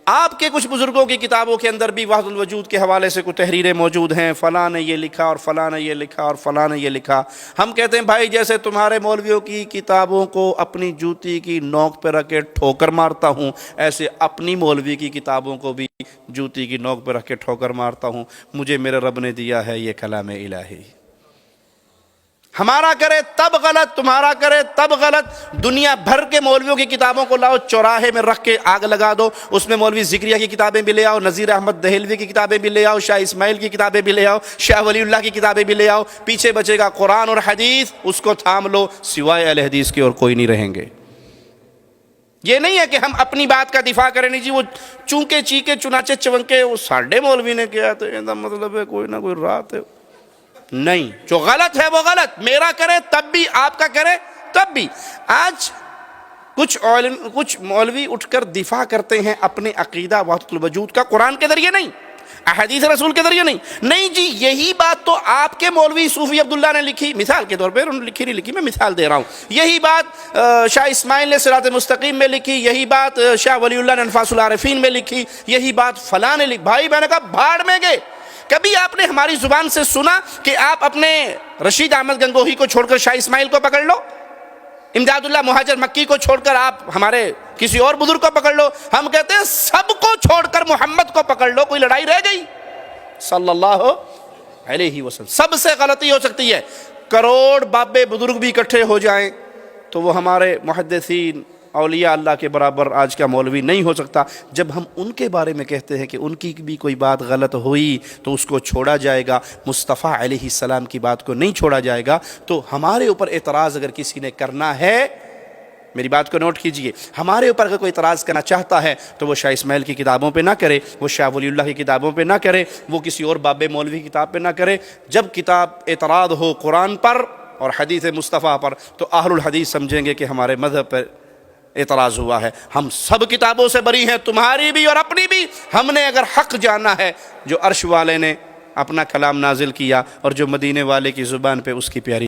آپ کے کچھ بزرگوں کی کتابوں کے اندر بھی وحدت الوجود کے حوالے سے کچھ تحریریں موجود ہیں، فلاں نے یہ لکھا اور فلاں نے یہ لکھا اور فلاں نے یہ لکھا۔ ہم کہتے ہیں بھائی جیسے تمہارے مولویوں کی کتابوں کو اپنی جوتی کی نوک پہ رکھ کے ٹھوکر مارتا ہوں، ایسے اپنی مولوی کی کتابوں کو بھی جوتی کی نوک پہ رکھ کے ٹھوکر مارتا ہوں۔ مجھے میرے رب نے دیا ہے یہ کلام الہی، ہمارا کرے تب غلط، تمہارا کرے تب غلط۔ دنیا بھر کے مولویوں کی کتابوں کو لاؤ، چوراہے میں رکھ کے آگ لگا دو، اس میں مولوی ذکریہ کی کتابیں بھی لے آؤ، نذیر احمد دہلوی کی کتابیں بھی لے آؤ، شاہ اسماعیل کی کتابیں بھی لے آؤ، شاہ ولی اللہ کی کتابیں بھی لے آؤ، پیچھے بچے گا قرآن اور حدیث، اس کو تھام لو، سوائے اہل حدیث کے اور کوئی نہیں رہیں گے۔ یہ نہیں ہے کہ ہم اپنی بات کا دفاع کریں، نہیں جی وہ چونکے چیکے چنانچہ چونکے وہ ساڈے مولوی نے کیا تو یہ مطلب ہے کوئی نہ کوئی رات ہے، نہیں، جو غلط ہے وہ غلط، میرا کرے تب بھی، آپ کا کرے تب بھی۔ آج کچھ مولوی اٹھ کر دفاع کرتے ہیں اپنے عقیدہ وحدت الوجود کا، قرآن کے ذریعے نہیں، احادیث رسول کے ذریعے نہیں جی یہی بات تو آپ کے مولوی صوفی عبداللہ نے لکھی، مثال کے طور پہ، انہوں نے لکھی نہیں لکھی، میں مثال دے رہا ہوں، یہی بات شاہ اسماعیل نے صراط مستقیم میں لکھی، یہی بات شاہ ولی اللہ نے انفاس العارفین میں لکھی، یہی بات فلاں نے لکھی۔ بھائی میں نے کہا بھاڑ میں گئے، کبھی آپ نے ہماری زبان سے سنا کہ آپ اپنے رشید احمد گنگوہی کو چھوڑ کر شاہ اسماعیل کو پکڑ لو، امداد اللہ مہاجر مکی کو چھوڑ کر آپ ہمارے کسی اور بزرگ کو پکڑ لو؟ ہم کہتے ہیں سب کو چھوڑ کر محمد کو پکڑ لو، کوئی لڑائی رہ گئی؟ صلی اللہ علیہ وسلم۔ سب سے غلطی ہو سکتی ہے، کروڑ بابے بزرگ بھی اکٹھے ہو جائیں تو وہ ہمارے محدثین اولیاء اللہ کے برابر آج کا مولوی نہیں ہو سکتا۔ جب ہم ان کے بارے میں کہتے ہیں کہ ان کی بھی کوئی بات غلط ہوئی تو اس کو چھوڑا جائے گا، مصطفیٰ علیہ السلام کی بات کو نہیں چھوڑا جائے گا، تو ہمارے اوپر اعتراض اگر کسی نے کرنا ہے، میری بات کو نوٹ کیجئے، ہمارے اوپر اگر کوئی اعتراض کرنا چاہتا ہے تو وہ شاہ اسماعیل کی کتابوں پہ نہ کرے، وہ شاہ ولی اللہ کی کتابوں پہ نہ کرے، وہ کسی اور باب مولوی کی کتاب پہ نہ کرے۔ جب کتاب اعتراض ہو قرآن پر اور حدیث مصطفیٰ پر تو اہل الحدیث سمجھیں گے کہ ہمارے مذہب پر اعتراض ہوا ہے۔ ہم سب کتابوں سے بری ہیں، تمہاری بھی اور اپنی بھی۔ ہم نے اگر حق جانا ہے، جو عرش والے نے اپنا کلام نازل کیا اور جو مدینے والے کی زبان پہ اس کی پیاری